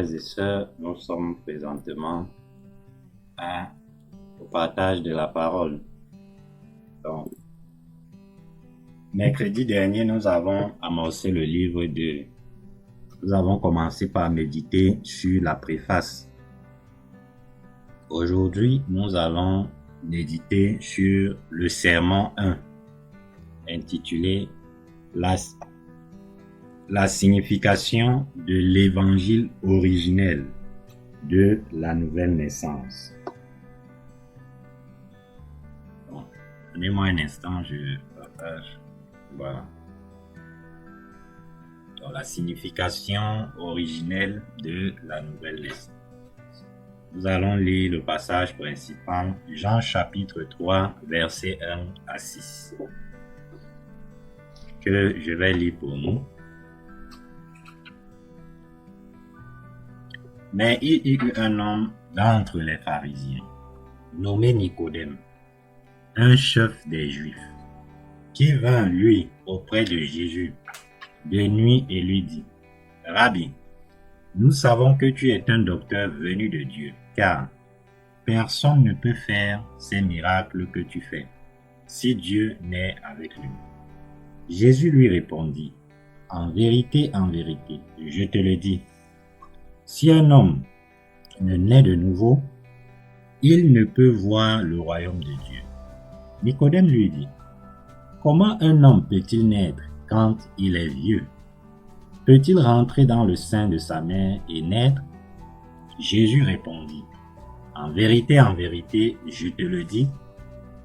frères et sœurs, nous sommes présentement au partage de la parole. Donc, mercredi dernier, nous avons amorcé le livre 2. Nous avons commencé par méditer sur la préface. Aujourd'hui, nous allons méditer sur le sermon 1, intitulé la signification de l'évangile originel de la nouvelle naissance. Bon, donnez-moi un instant, je partage. Voilà. Donc, la signification originelle de la nouvelle naissance. Nous allons lire le passage principal, Jean chapitre 3, versets 1 à 6, que je vais lire pour nous. Mais il y eut un homme d'entre les pharisiens, nommé Nicodème, un chef des Juifs, qui vint, lui, auprès de Jésus, de nuit et lui dit, « Rabbi, nous savons que tu es un docteur venu de Dieu, car personne ne peut faire ces miracles que tu fais, si Dieu n'est avec lui. » Jésus lui répondit, « En vérité, je te le dis, si un homme ne naît de nouveau, il ne peut voir le royaume de Dieu. » Nicodème lui dit, « Comment un homme peut-il naître quand il est vieux? Peut-il rentrer dans le sein de sa mère et naître? » Jésus répondit, « En vérité, je te le dis,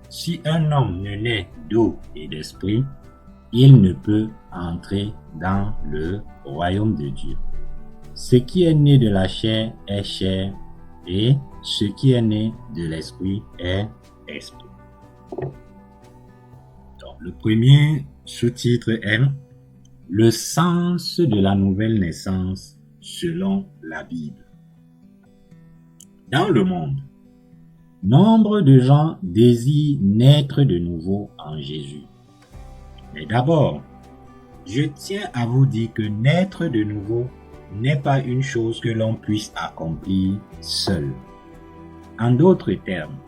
si un homme ne naît d'eau et d'esprit, il ne peut entrer dans le royaume de Dieu. Ce qui est né de la chair est chair, et ce qui est né de l'esprit est esprit. » Donc, le premier sous-titre est « Le sens de la nouvelle naissance selon la Bible ». Dans le monde, nombre de gens désirent naître de nouveau en Jésus. Mais d'abord, je tiens à vous dire que naître de nouveau n'est pas une chose que l'on puisse accomplir seul. En d'autres termes,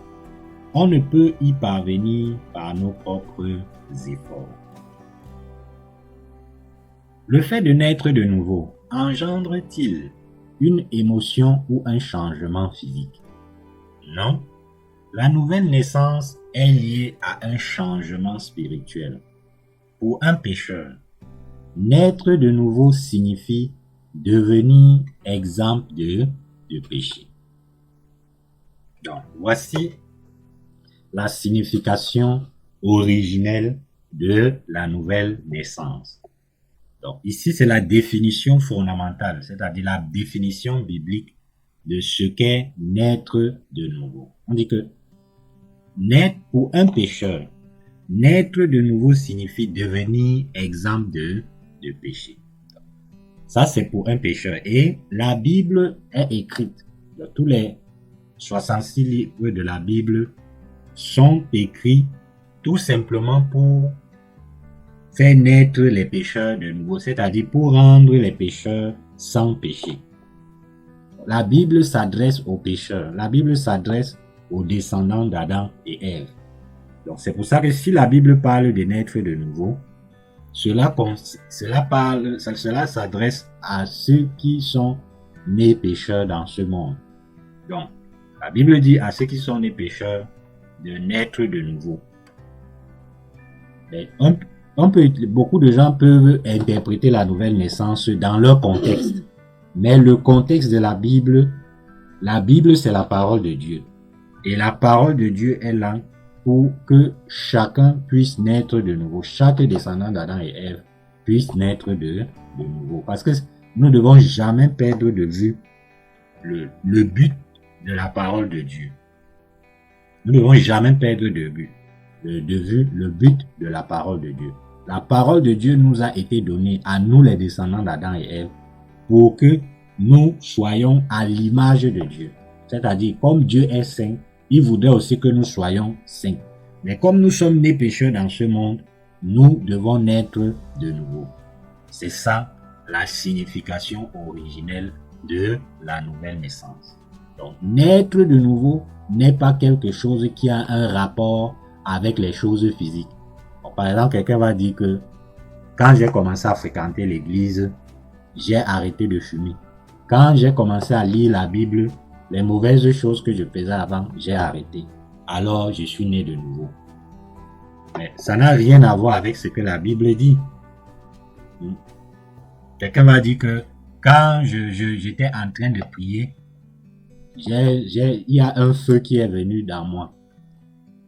on ne peut y parvenir par nos propres efforts. Le fait de naître de nouveau engendre-t-il une émotion ou un changement physique? Non, la nouvelle naissance est liée à un changement spirituel. Pour un pécheur, naître de nouveau signifie devenir exempt de péché. Donc, voici la signification originelle de la nouvelle naissance. Donc, ici, c'est la définition fondamentale, c'est-à-dire la définition biblique de ce qu'est naître de nouveau. On dit que naître pour un pécheur, naître de nouveau signifie devenir exempt de péché. Ça, c'est pour un pécheur. Et la Bible est écrite. Tous les 66 livres de la Bible sont écrits tout simplement pour faire naître les pécheurs de nouveau, c'est-à-dire pour rendre les pécheurs sans péché. La Bible s'adresse aux pécheurs. La Bible s'adresse aux descendants d'Adam et Ève. Donc, c'est pour ça que si la Bible parle de naître de nouveau, cela s'adresse à ceux qui sont nés pécheurs dans ce monde. Donc, la Bible dit à ceux qui sont nés pécheurs de naître de nouveau. Mais beaucoup de gens peuvent interpréter la nouvelle naissance dans leur contexte. Mais le contexte de la Bible c'est la parole de Dieu. Et la parole de Dieu est là pour que chacun puisse naître de nouveau. Chaque descendant d'Adam et Ève puisse naître de nouveau. Parce que nous ne devons jamais perdre de vue le but de la parole de Dieu. Nous ne devons jamais perdre de vue le but de la parole de Dieu. La parole de Dieu nous a été donnée à nous les descendants d'Adam et Ève pour que nous soyons à l'image de Dieu. C'est-à-dire, comme Dieu est saint, il voudrait aussi que nous soyons saints. Mais comme nous sommes nés pécheurs dans ce monde, nous devons naître de nouveau. C'est ça la signification originelle de la nouvelle naissance. Donc, naître de nouveau n'est pas quelque chose qui a un rapport avec les choses physiques. Donc, par exemple, quelqu'un va dire que quand j'ai commencé à fréquenter l'église, j'ai arrêté de fumer. Quand j'ai commencé à lire la Bible, les mauvaises choses que je faisais avant, j'ai arrêté. Alors, je suis né de nouveau. Mais ça n'a rien à voir avec ce que la Bible dit. Quelqu'un va dire que quand j'étais en train de prier, il y a un feu qui est venu dans moi.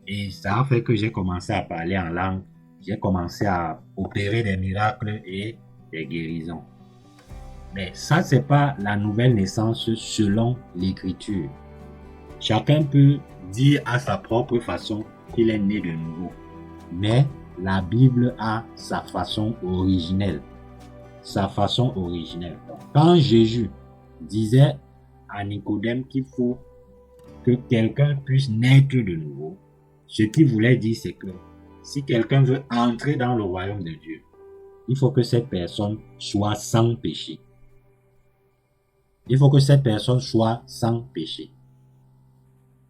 Et ça a fait que j'ai commencé à parler en langue. J'ai commencé à opérer des miracles et des guérisons. Mais ça, c'est pas la nouvelle naissance selon l'écriture. Chacun peut dire à sa propre façon qu'il est né de nouveau. Mais la Bible a sa façon originelle. Sa façon originelle. Donc, quand Jésus disait à Nicodème qu'il faut que quelqu'un puisse naître de nouveau, ce qu'il voulait dire, c'est que si quelqu'un veut entrer dans le royaume de Dieu, il faut que cette personne soit sans péché. Il faut que cette personne soit sans péché.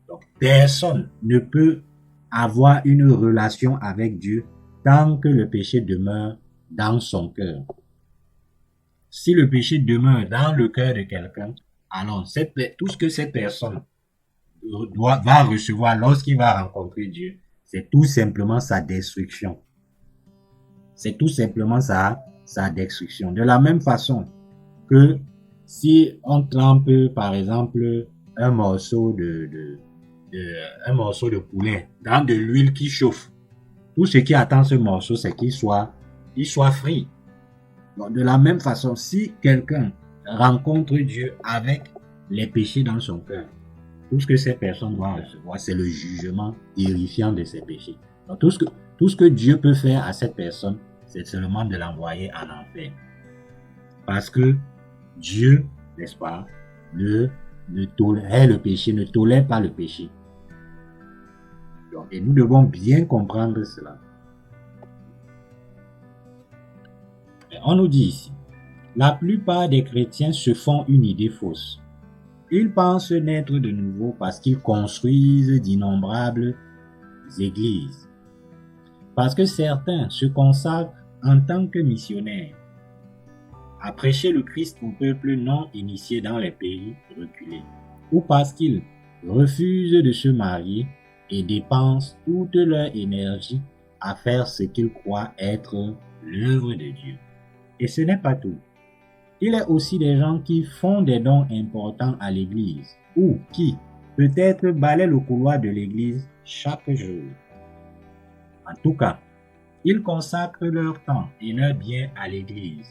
Donc, personne ne peut avoir une relation avec Dieu tant que le péché demeure dans son cœur. Si le péché demeure dans le cœur de quelqu'un, alors tout ce que cette personne va recevoir lorsqu'il va rencontrer Dieu, c'est tout simplement sa destruction. C'est tout simplement sa destruction. De la même façon que si on trempe, par exemple, un morceau de poulet dans de l'huile qui chauffe, tout ce qui attend ce morceau, c'est qu'il soit frit. Donc, de la même façon, si quelqu'un rencontre Dieu avec les péchés dans son cœur, tout ce que cette personne doit recevoir, c'est le jugement terrifiant de ses péchés. Donc, tout ce que Dieu peut faire à cette personne, c'est seulement de l'envoyer en enfer. Parce que Dieu, n'est-ce pas, ne tolère le péché, ne tolère pas le péché. Donc, et nous devons bien comprendre cela. Mais on nous dit ici, la plupart des chrétiens se font une idée fausse. Ils pensent naître de nouveau parce qu'ils construisent d'innombrables églises. Parce que certains se consacrent en tant que missionnaires à prêcher le Christ au peuple non initié dans les pays reculés. Ou parce qu'ils refusent de se marier et dépensent toute leur énergie à faire ce qu'ils croient être l'œuvre de Dieu. Et ce n'est pas tout. Il y a aussi des gens qui font des dons importants à l'église ou qui, peut-être, balaient le couloir de l'église chaque jour. En tout cas, ils consacrent leur temps et leurs biens à l'église.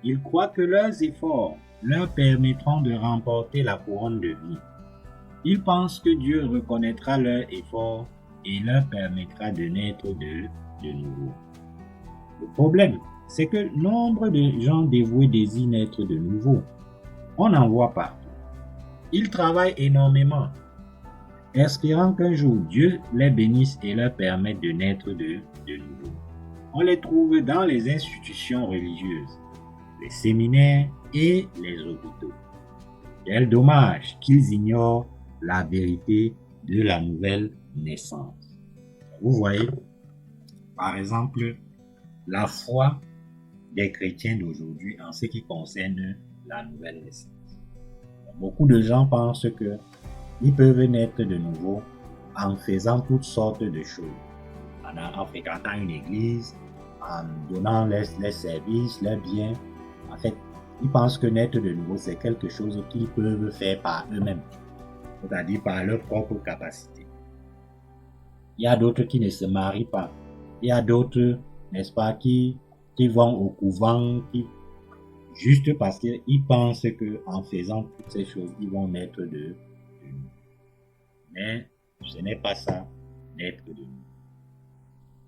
Ils croient que leurs efforts leur permettront de remporter la couronne de vie. Ils pensent que Dieu reconnaîtra leurs efforts et leur permettra de naître de nouveau. Le problème, c'est que nombre de gens dévoués désirent naître de nouveau. On en voit partout. Ils travaillent énormément, espérant qu'un jour Dieu les bénisse et leur permette de naître de nouveau. On les trouve dans les institutions religieuses, les séminaires et les hôpitaux. Quel dommage qu'ils ignorent la vérité de la nouvelle naissance. Vous voyez, par exemple, la foi des chrétiens d'aujourd'hui en ce qui concerne la nouvelle naissance. Beaucoup de gens pensent que ils peuvent naître de nouveau en faisant toutes sortes de choses, en fréquentant une église, en donnant les services, les biens. En fait, ils pensent que naître de nouveau, c'est quelque chose qu'ils peuvent faire par eux-mêmes, c'est-à-dire par leur propre capacité. Il y a d'autres qui ne se marient pas. Il y a d'autres, n'est-ce pas, qui vont au couvent, juste parce qu'ils pensent qu'en faisant toutes ces choses, ils vont naître de nouveau. Mais ce n'est pas ça, naître de nouveau.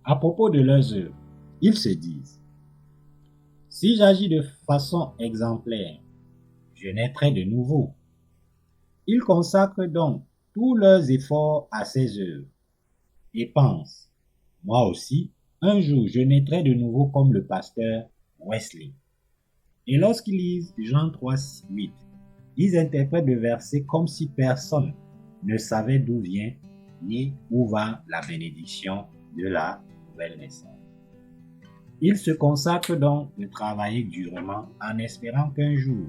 À propos de leurs œuvres, ils se disent, si j'agis de façon exemplaire, je naîtrai de nouveau. Ils consacrent donc tous leurs efforts à ces œuvres et pensent, moi aussi, un jour je naîtrai de nouveau comme le pasteur Wesley. Et lorsqu'ils lisent Jean 3, 8, Ils interprètent le verset comme si personne ne savait d'où vient ni où va la bénédiction de la nouvelle naissance. Ils se consacrent donc de travailler durement en espérant qu'un jour,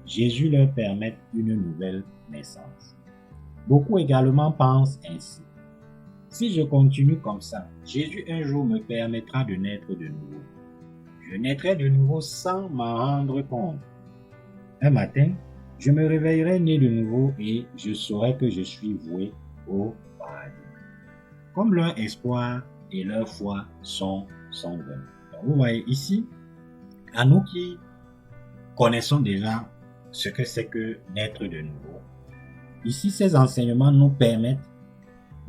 Jésus leur permette une nouvelle naissance. Beaucoup également pensent ainsi. Si je continue comme ça, Jésus un jour me permettra de naître de nouveau. Je naîtrai de nouveau sans m'en rendre compte. Un matin, je me réveillerai né de nouveau et je saurai que je suis voué au paradis. Comme leur espoir et leur foi sont vains. Donc vous voyez ici, à nous qui connaissons déjà ce que c'est que naître de nouveau, ici ces enseignements nous permettent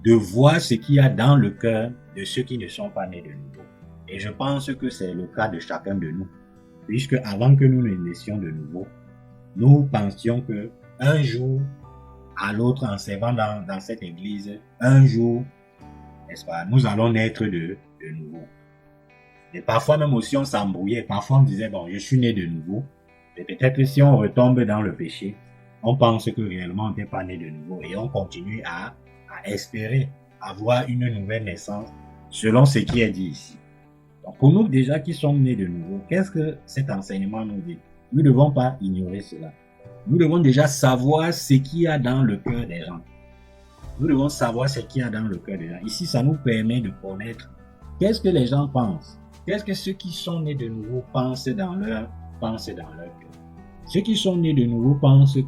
de voir ce qu'il y a dans le cœur de ceux qui ne sont pas nés de nouveau. Et je pense que c'est le cas de chacun de nous, puisque avant que nous ne naissions de nouveau, nous pensions que un jour à l'autre, en servant dans cette église, un jour, n'est-ce pas, nous allons naître de nouveau. Et parfois même aussi on s'embrouillait, parfois on disait, bon, je suis né de nouveau, et peut-être si on retombe dans le péché, on pense que réellement on n'est pas né de nouveau, et on continue à espérer avoir une nouvelle naissance selon ce qui est dit ici. Donc pour nous déjà qui sommes nés de nouveau, qu'est-ce que cet enseignement nous dit? Nous ne devons pas ignorer cela. Nous devons déjà savoir ce qu'il y a dans le cœur des gens. Nous devons savoir ce qu'il y a dans le cœur des gens. Ici, ça nous permet de connaître qu'est-ce que les gens pensent. Qu'est-ce que ceux qui sont nés de nouveau pensent dans leur cœur. Ceux qui sont nés de nouveau pensent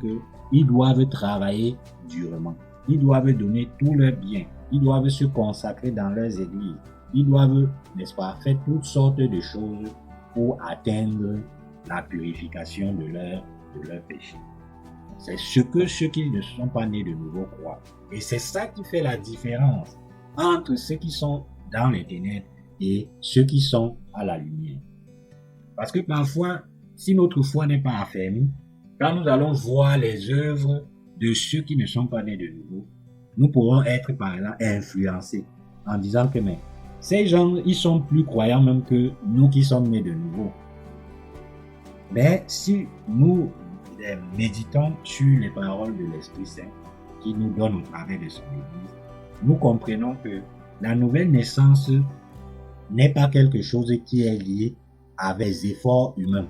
qu'ils doivent travailler durement. Ils doivent donner tout leur bien. Ils doivent se consacrer dans leurs églises. Ils doivent, n'est-ce pas, faire toutes sortes de choses pour atteindre la purification de leur péché. C'est ce que ceux qui ne sont pas nés de nouveau croient. Et c'est ça qui fait la différence entre ceux qui sont dans les ténèbres et ceux qui sont à la lumière. Parce que parfois, si notre foi n'est pas affermie, quand nous allons voir les œuvres de ceux qui ne sont pas nés de nouveau, nous pourrons être par exemple influencés en disant que mais ces gens, ils sont plus croyants même que nous qui sommes nés de nouveau. Mais si nous méditons sur les paroles de l'Esprit Saint qui nous donne au travers de son Église, nous comprenons que la nouvelle naissance n'est pas quelque chose qui est lié avec les efforts humains.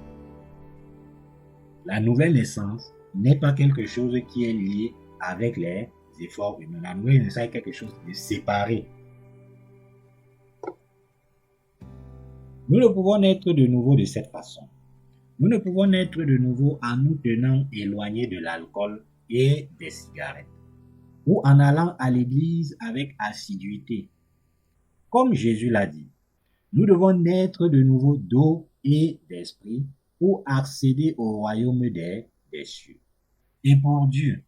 La nouvelle naissance n'est pas quelque chose qui est lié avec les efforts humains. La nouvelle naissance est quelque chose de séparé. Nous ne pouvons naître de nouveau de cette façon. Nous ne pouvons naître de nouveau en nous tenant éloignés de l'alcool et des cigarettes, ou en allant à l'église avec assiduité. Comme Jésus l'a dit, nous devons naître de nouveau d'eau et d'esprit pour accéder au royaume des cieux. Et pour Dieu,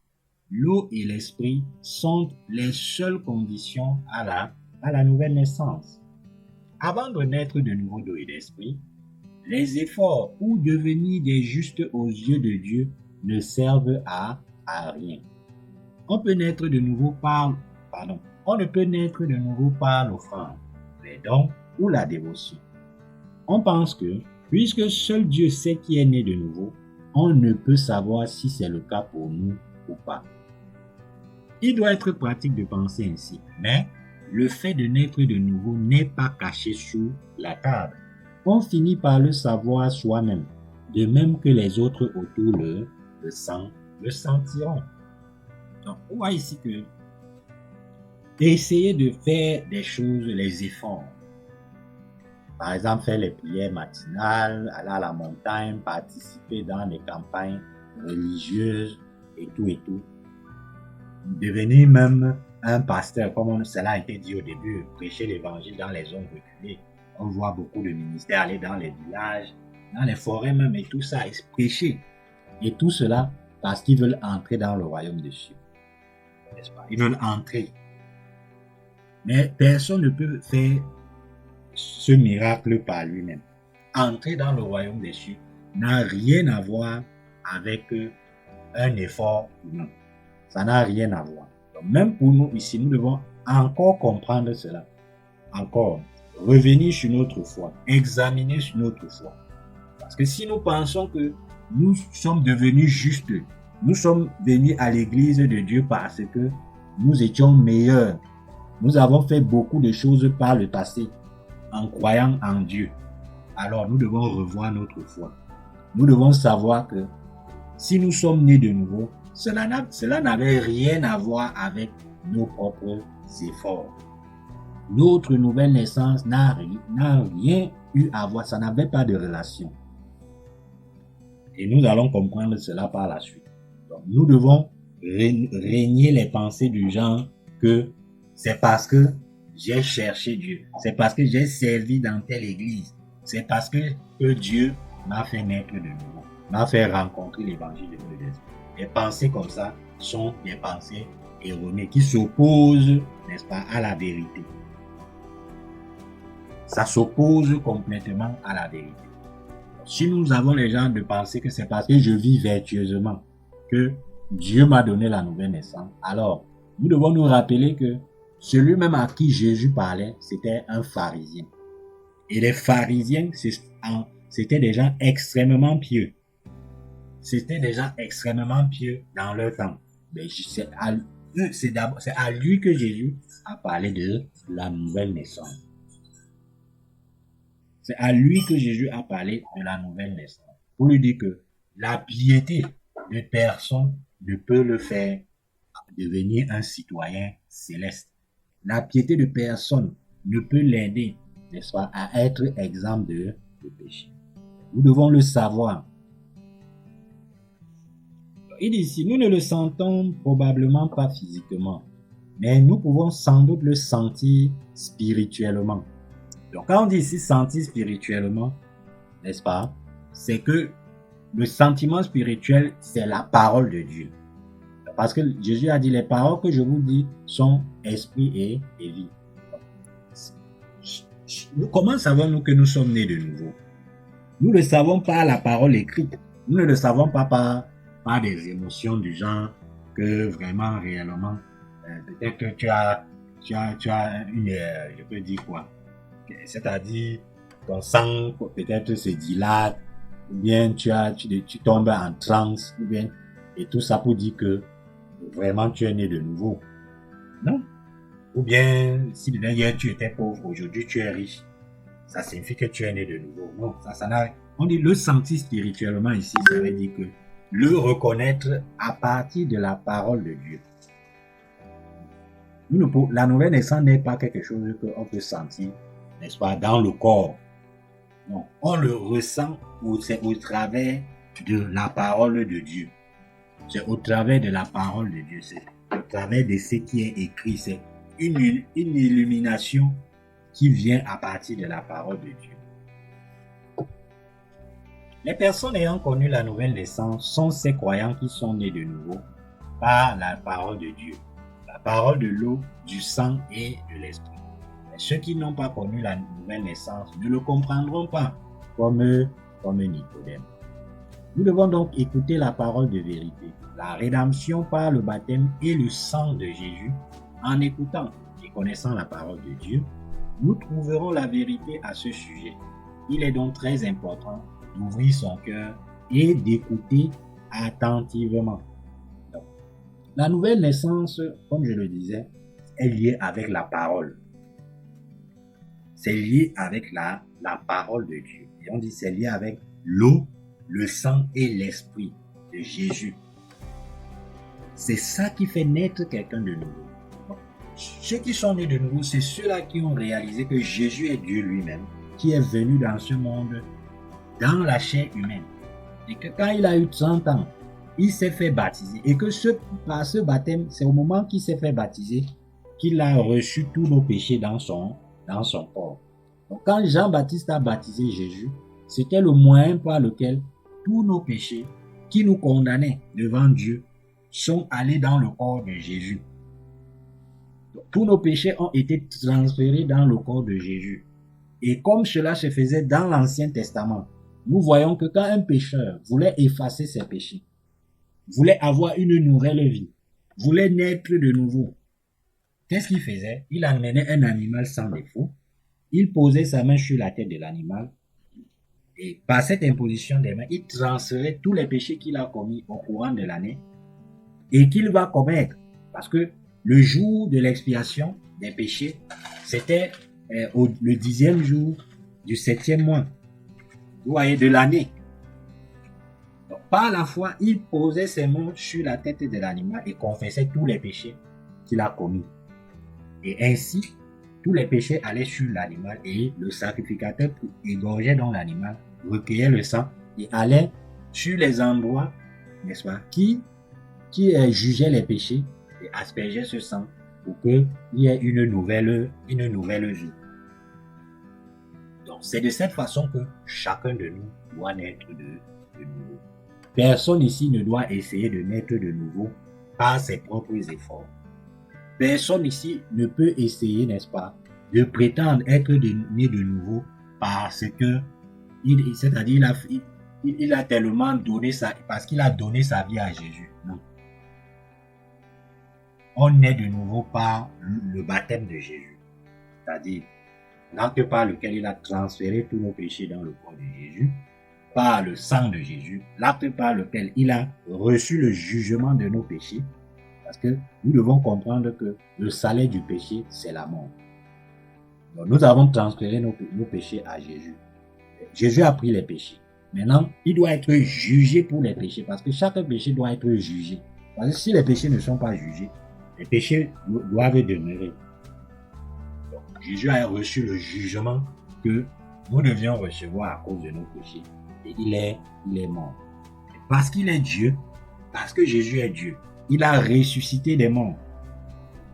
l'eau et l'esprit sont les seules conditions à la nouvelle naissance. Avant de naître de nouveau d'eau et d'esprit, les efforts pour devenir des justes aux yeux de Dieu ne servent à rien. On ne peut naître de nouveau par l'offrande, les dons ou la dévotion. On pense que, puisque seul Dieu sait qui est né de nouveau, on ne peut savoir si c'est le cas pour nous ou pas. Il doit être pratique de penser ainsi, mais le fait de naître de nouveau n'est pas caché sous la table. On finit par le savoir soi-même, de même que les autres autour le sentiront. Donc, on voit ici que essayer de faire des choses, les efforts, par exemple faire les prières matinales, aller à la montagne, participer dans les campagnes religieuses et tout, devenir même un pasteur, comme cela a été dit au début, prêcher l'évangile dans les zones reculées. On voit beaucoup de ministères aller dans les villages, dans les forêts même et tout ça, et prêcher. Et tout cela parce qu'ils veulent entrer dans le royaume des cieux. N'est-ce pas? Ils veulent entrer. Mais personne ne peut faire ce miracle par lui-même. Entrer dans le royaume des cieux n'a rien à voir avec un effort humain. Ça n'a rien à voir. Donc même pour nous ici, nous devons encore comprendre cela. Encore. Revenir sur notre foi, examiner sur notre foi. Parce que si nous pensons que nous sommes devenus justes Nous sommes venus à l'église de Dieu parce que nous étions meilleurs. Nous avons fait beaucoup de choses par le passé en croyant en Dieu. Alors nous devons revoir notre foi. Nous devons savoir que si nous sommes nés de nouveau, cela n'avait rien à voir avec nos propres efforts. Notre nouvelle naissance n'a rien eu à voir, ça n'avait pas de relation. Et nous allons comprendre cela par la suite. Donc, nous devons régner les pensées du genre que c'est parce que j'ai cherché Dieu, c'est parce que j'ai servi dans telle église, c'est parce que Dieu m'a fait naître de nouveau, m'a fait rencontrer l'évangile de Dieu. Les pensées comme ça sont des pensées erronées qui s'opposent, n'est-ce pas, à la vérité. Ça s'oppose complètement à la vérité. Si nous avons les gens de penser que c'est parce que je vis vertueusement que Dieu m'a donné la nouvelle naissance, alors nous devons nous rappeler que celui même à qui Jésus parlait, c'était un pharisien. Et les pharisiens, c'était des gens extrêmement pieux. C'était des gens extrêmement pieux dans leur temps. Mais c'est à lui que Jésus a parlé de la nouvelle naissance. C'est à lui que Jésus a parlé de la nouvelle naissance. Pour lui dire que la piété de personne ne peut le faire devenir un citoyen céleste. La piété de personne ne peut l'aider, n'est-ce pas, à être exempt de péché. Nous devons le savoir. Il dit ici, nous ne le sentons probablement pas physiquement, mais nous pouvons sans doute le sentir spirituellement. Donc, quand on dit ici sentir spirituellement, n'est-ce pas, c'est que le sentiment spirituel, c'est la parole de Dieu. Parce que Jésus a dit, les paroles que je vous dis sont esprit et vie. Comment savons-nous que nous sommes nés de nouveau? Nous le savons par la parole écrite. Nous ne le savons pas par des émotions du genre que vraiment, réellement, peut-être que tu as une, je peux dire quoi? C'est-à-dire, ton sang peut-être se dilate, ou bien tu tombes en transe, ou bien, et tout ça pour dire que vraiment tu es né de nouveau. Non. Ou bien, si hier tu étais pauvre, aujourd'hui tu es riche. Ça signifie que tu es né de nouveau. Non, ça n'a rien. On dit le sentir spirituellement ici, ça veut dire que le reconnaître à partir de la parole de Dieu. La nouvelle naissance n'est pas quelque chose qu'on peut sentir, n'est-ce pas, dans le corps. Non, on le ressent c'est au travers de la parole de Dieu. C'est au travers de la parole de Dieu. C'est au travers de ce qui est écrit. C'est une illumination qui vient à partir de la parole de Dieu. Les personnes ayant connu la nouvelle naissance sont ces croyants qui sont nés de nouveau par la parole de Dieu, la parole de l'eau, du sang et de l'esprit. Mais ceux qui n'ont pas connu la nouvelle naissance ne le comprendront pas, comme Nicodème. Nous devons donc écouter la parole de vérité, la rédemption par le baptême et le sang de Jésus. En écoutant et connaissant la parole de Dieu, nous trouverons la vérité à ce sujet. Il est donc très important d'ouvrir son cœur et d'écouter attentivement. Donc, la nouvelle naissance, comme je le disais, est liée avec la parole. C'est lié avec la parole de Dieu. Et on dit c'est lié avec l'eau, le sang et l'esprit de Jésus. C'est ça qui fait naître quelqu'un de nouveau. Donc, ceux qui sont nés de nouveau, c'est ceux-là qui ont réalisé que Jésus est Dieu lui-même, qui est venu dans ce monde, dans la chair humaine. Et que quand il a eu 30 ans, il s'est fait baptiser. Et que par ce baptême, c'est au moment qu'il s'est fait baptiser qu'il a reçu tous nos péchés dans son corps. Donc quand Jean-Baptiste a baptisé Jésus, c'était le moyen par lequel tous nos péchés qui nous condamnaient devant Dieu sont allés dans le corps de Jésus. Donc, tous nos péchés ont été transférés dans le corps de Jésus. Et comme cela se faisait dans l'Ancien Testament, nous voyons que quand un pécheur voulait effacer ses péchés, voulait avoir une nouvelle vie, voulait naître de nouveau, qu'est-ce qu'il faisait? Il amenait un animal sans défaut, il posait sa main sur la tête de l'animal, et par cette imposition des mains, il transférait tous les péchés qu'il a commis au courant de l'année et qu'il va commettre. Parce que le jour de l'expiation des péchés, c'était le 10e jour du 7e mois, vous voyez, de l'année. Donc, par la foi, il posait ses mains sur la tête de l'animal et confessait tous les péchés qu'il a commis. Et ainsi, tous les péchés allaient sur l'animal et le sacrificateur égorgeait dans l'animal, recueillait le sang et allait sur les endroits, n'est-ce pas, qui jugeait les péchés et aspergeait ce sang pour qu'il y ait une nouvelle vie. Donc, c'est de cette façon que chacun de nous doit naître de nouveau. Personne ici ne doit essayer de naître de nouveau par ses propres efforts. Personne ici ne peut essayer, n'est-ce pas, de prétendre être né de nouveau parce que, c'est-à-dire, il a tellement donné parce qu'il a donné sa vie à Jésus. Non. On naît de nouveau par le baptême de Jésus. C'est-à-dire, l'acte par lequel il a transféré tous nos péchés dans le corps de Jésus, par le sang de Jésus, l'acte par lequel il a reçu le jugement de nos péchés, parce que nous devons comprendre que le salaire du péché, c'est la mort. Donc, nous avons transféré nos péchés à Jésus. Jésus a pris les péchés. Maintenant, il doit être jugé pour les péchés, parce que chaque péché doit être jugé. Parce que si les péchés ne sont pas jugés, les péchés doivent demeurer. Donc, Jésus a reçu le jugement que nous devions recevoir à cause de nos péchés. Et il est mort. Et parce qu'il est Dieu, parce que Jésus est Dieu, il a ressuscité des morts.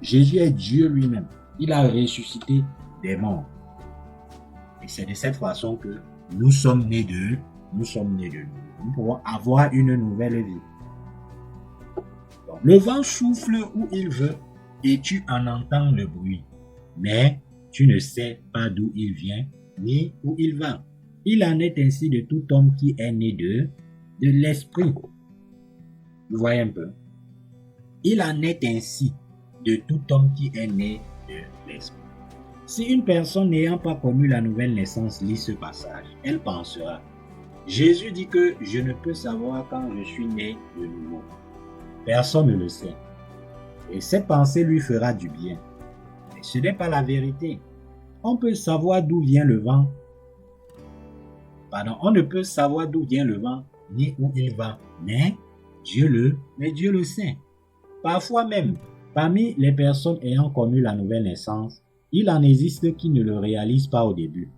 Jésus est Dieu lui-même. Il a ressuscité des morts. Et c'est de cette façon que nous sommes nés de nouveau. Nous pouvons avoir une nouvelle vie. Donc, le vent souffle où il veut et tu en entends le bruit. Mais tu ne sais pas d'où il vient ni où il va. Il en est ainsi de tout homme qui est né de l'esprit. Vous voyez un peu? Il en est ainsi de tout homme qui est né de l'esprit. Si une personne n'ayant pas connu la nouvelle naissance lit ce passage, elle pensera, Jésus dit que je ne peux savoir quand je suis né de nouveau. Personne ne le sait. Et cette pensée lui fera du bien. Mais ce n'est pas la vérité. On peut savoir d'où vient le vent. On ne peut savoir d'où vient le vent, ni où il va. Mais Dieu le sait. Parfois même, parmi les personnes ayant connu la nouvelle naissance, il en existe qui ne le réalisent pas au début.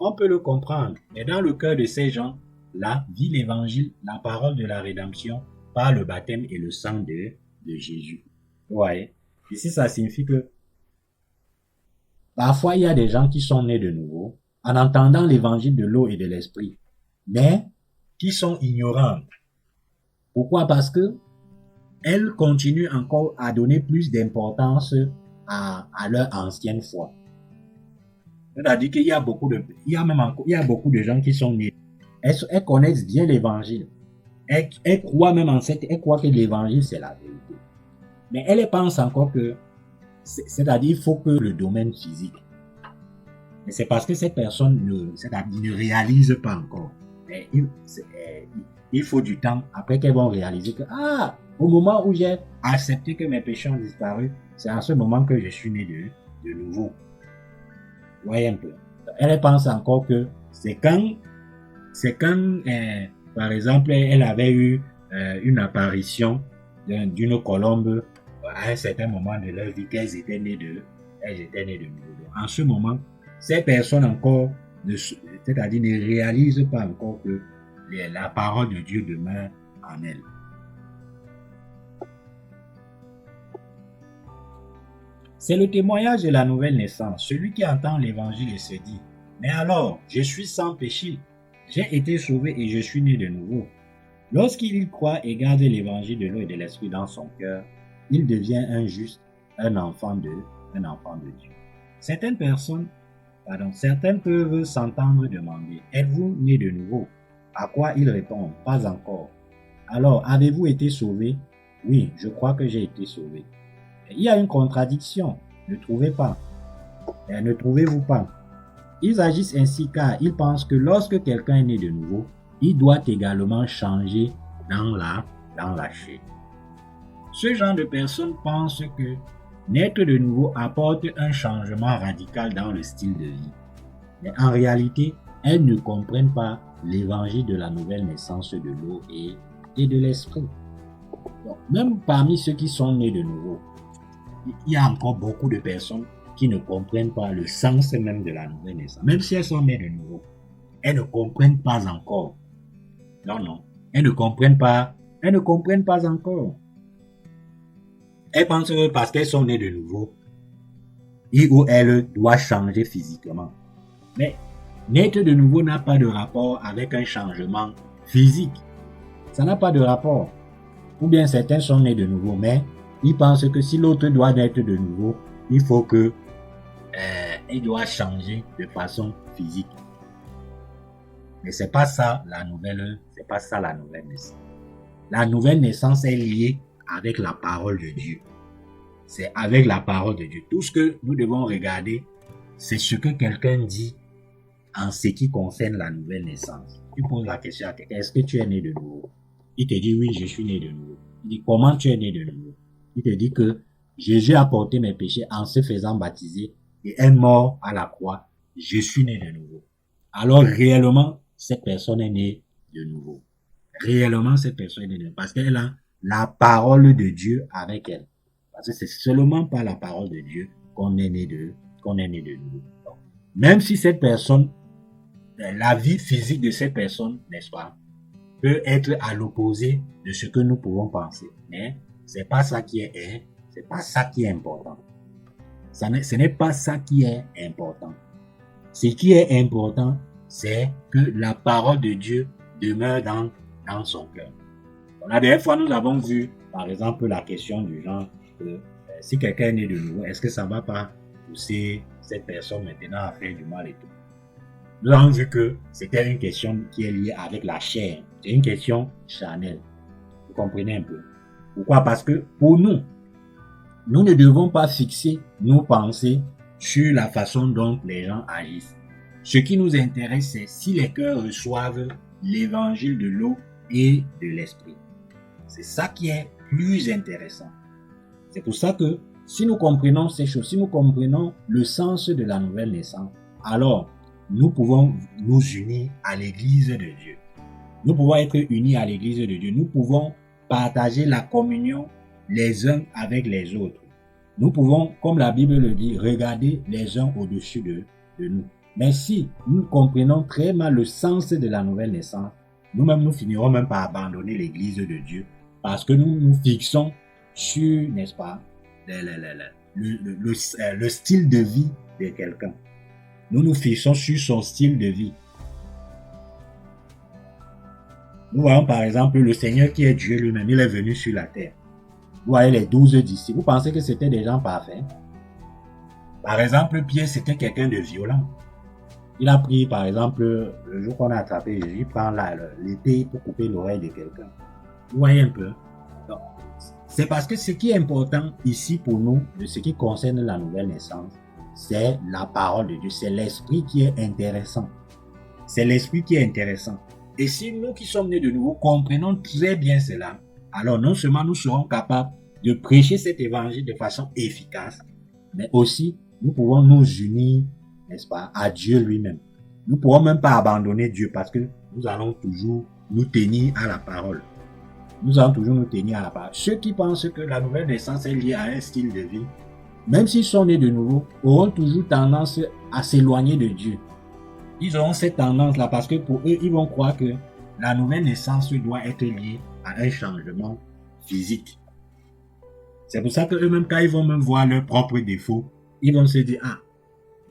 On peut le comprendre, mais dans le cœur de ces gens-là vit l'évangile, la parole de la rédemption, par le baptême et le sang de Jésus. Vous voyez? Ici, ça signifie que parfois, il y a des gens qui sont nés de nouveau, en entendant l'évangile de l'eau et de l'esprit, mais qui sont ignorants. Pourquoi? Parce que elles continuent encore à donner plus d'importance à leur ancienne foi. C'est-à-dire qu'il y a beaucoup de gens qui sont nés. Elles connaissent bien l'évangile. Elles croient même elles croient que l'évangile c'est la vérité. Mais elles pensent encore que, c'est-à-dire il faut que le domaine physique. Mais c'est parce que cette personne ne réalise pas encore. Mais il faut du temps après qu'elles vont réaliser que, au moment où j'ai accepté que mes péchés ont disparu, c'est à ce moment que je suis né de nouveau. Vous voyez un peu. Elle pense encore que c'est quand par exemple, elle avait eu une apparition d'une colombe à un certain moment de leur vie qu'elles étaient nées de nouveau. En ce moment, ces personnes encore, c'est-à-dire ne réalisent pas encore que la parole de Dieu demeure en elles. C'est le témoignage de la nouvelle naissance. Celui qui entend l'évangile et se dit, mais alors, je suis sans péché, j'ai été sauvé et je suis né de nouveau. Lorsqu'il croit et garde l'évangile de l'eau et de l'esprit dans son cœur, il devient un juste, un enfant de Dieu. Certaines peuvent s'entendre demander, êtes-vous né de nouveau? À quoi ils répondent, pas encore. Alors, avez-vous été sauvé? Oui, je crois que j'ai été sauvé. Il y a une contradiction, ne trouvez-vous pas? Ils agissent ainsi car ils pensent que lorsque quelqu'un est né de nouveau, il doit également changer dans la chair. Ce genre de personnes pensent que naître de nouveau apporte un changement radical dans le style de vie. Mais en réalité, elles ne comprennent pas l'évangile de la nouvelle naissance de l'eau et de l'esprit. Donc, même parmi ceux qui sont nés de nouveau, il y a encore beaucoup de personnes qui ne comprennent pas le sens même de la nouvelle naissance. Même si elles sont nées de nouveau, elles ne comprennent pas encore. Non, non. Elles ne comprennent pas encore. Elles pensent que parce qu'elles sont nées de nouveau, il ou elle doit changer physiquement. Mais naître de nouveau n'a pas de rapport avec un changement physique. Ça n'a pas de rapport. Ou bien certains sont nés de nouveau, mais ils pensent que si l'autre doit naître de nouveau, il faut que il doit changer de façon physique. Mais c'est pas ça la nouvelle naissance. La nouvelle naissance est liée avec la parole de Dieu. C'est avec la parole de Dieu. Tout ce que nous devons regarder, c'est ce que quelqu'un dit en ce qui concerne la nouvelle naissance. Tu poses la question à quelqu'un, est-ce que tu es né de nouveau? Il te dit, oui, je suis né de nouveau. Il dit, comment tu es né de nouveau? Il te dit que Jésus a porté mes péchés en se faisant baptiser et est mort à la croix. Je suis né de nouveau. Alors réellement, cette personne est née de nouveau. Réellement, cette personne est née de nouveau. Parce qu'elle a la parole de Dieu avec elle. Parce que c'est seulement par la parole de Dieu qu'on est né de nouveau. Donc, même si cette personne, la vie physique de cette personne, n'est-ce pas, peut être à l'opposé de ce que nous pouvons penser. Mais c'est pas ça qui est important. Ce n'est pas ça qui est important. Ce qui est important, c'est que la parole de Dieu demeure dans son cœur. La dernière fois, nous avons vu, par exemple, la question du genre que si quelqu'un est né de nouveau, est-ce que ça ne va pas pousser cette personne maintenant à faire du mal et tout? Nous avons vu que c'était une question qui est liée avec la chair. C'est une question charnelle. Vous comprenez un peu? Pourquoi? Parce que pour nous ne devons pas fixer nos pensées sur la façon dont les gens agissent. Ce qui nous intéresse, c'est si les cœurs reçoivent l'évangile de l'eau et de l'esprit. C'est ça qui est plus intéressant. C'est pour ça que si nous comprenons ces choses, si nous comprenons le sens de la nouvelle naissance, alors nous pouvons nous unir à l'église de Dieu. Nous pouvons être unis à l'église de Dieu. Nous pouvons partager la communion les uns avec les autres. Nous pouvons, comme la Bible le dit, regarder les uns au-dessus de nous. Mais si nous comprenons très mal le sens de la nouvelle naissance, nous-mêmes nous finirons même par abandonner l'église de Dieu parce que nous nous fixons sur, n'est-ce pas, le style de vie de quelqu'un. Nous nous fixons sur son style de vie. Nous voyons par exemple le Seigneur qui est Dieu lui-même, il est venu sur la terre. Vous voyez les 12 disciples, vous pensez que c'était des gens parfaits? Par exemple, Pierre, c'était quelqu'un de violent. Il a pris, par exemple, le jour qu'on a attrapé Jésus, il prend l'épée pour couper l'oreille de quelqu'un. Vous voyez un peu? Donc, c'est parce que ce qui est important ici pour nous, de ce qui concerne la nouvelle naissance, c'est la parole de Dieu, c'est l'esprit qui est intéressant. C'est l'esprit qui est intéressant. Et si nous qui sommes nés de nouveau comprenons très bien cela, alors non seulement nous serons capables de prêcher cet évangile de façon efficace, mais aussi nous pouvons nous unir, n'est-ce pas, à Dieu lui-même. Nous ne pourrons même pas abandonner Dieu parce que nous allons toujours nous tenir à la parole. Nous allons toujours nous tenir à la parole. Ceux qui pensent que la nouvelle naissance est liée à un style de vie, même s'ils sont nés de nouveau, auront toujours tendance à s'éloigner de Dieu. Ils auront cette tendance-là parce que pour eux, ils vont croire que la nouvelle naissance doit être liée à un changement physique. C'est pour ça que eux-mêmes, quand ils vont même voir leurs propres défauts, ils vont se dire, ah,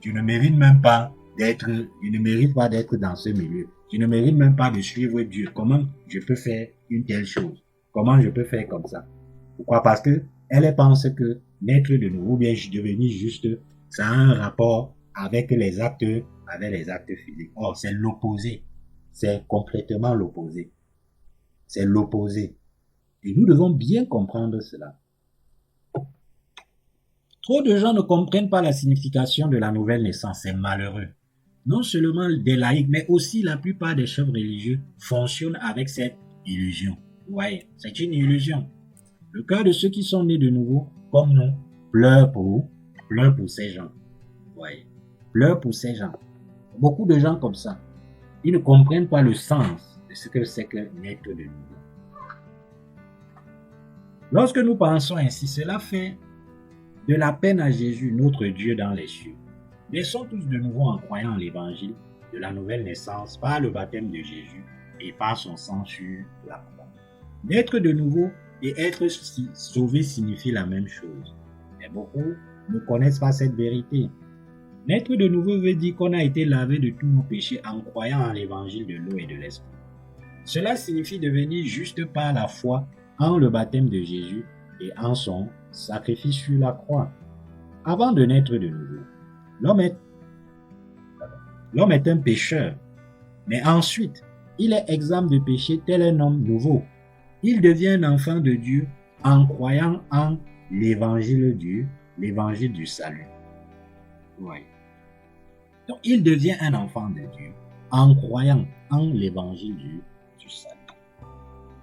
je ne mérite pas d'être dans ce milieu. Je ne mérite même pas de suivre Dieu. Comment je peux faire une telle chose? Comment je peux faire comme ça? Pourquoi? Parce que elle pense que naître de nouveau, bien devenir juste, ça a un rapport avec les actes physiques. Or, c'est l'opposé. C'est complètement l'opposé. C'est l'opposé. Et nous devons bien comprendre cela. Trop de gens ne comprennent pas la signification de la nouvelle naissance. C'est malheureux. Non seulement des laïcs, mais aussi la plupart des chefs religieux fonctionnent avec cette illusion. Vous voyez, c'est une illusion. Le cœur de ceux qui sont nés de nouveau, comme nous, pleure pour ces gens. Ouais. Pleure pour ces gens. Beaucoup de gens comme ça, ils ne comprennent pas le sens de ce que c'est que naître de nouveau. Lorsque nous pensons ainsi, cela fait de la peine à Jésus, notre Dieu dans les cieux. Naissons tous de nouveau en croyant en l'évangile de la nouvelle naissance par le baptême de Jésus et par son sang sur la croix. Naître de nouveau et être sauvé signifie la même chose. Mais beaucoup ne connaissent pas cette vérité. Naître de nouveau veut dire qu'on a été lavé de tous nos péchés en croyant en l'évangile de l'eau et de l'esprit. Cela signifie devenir juste par la foi en le baptême de Jésus et en son sacrifice sur la croix. Avant de naître de nouveau, l'homme est un pécheur, mais ensuite, il est exempt de péché tel un homme nouveau. Il devient un enfant de Dieu en croyant en l'évangile du salut. Oui. Donc, il devient un enfant de Dieu en croyant en l'évangile du salut.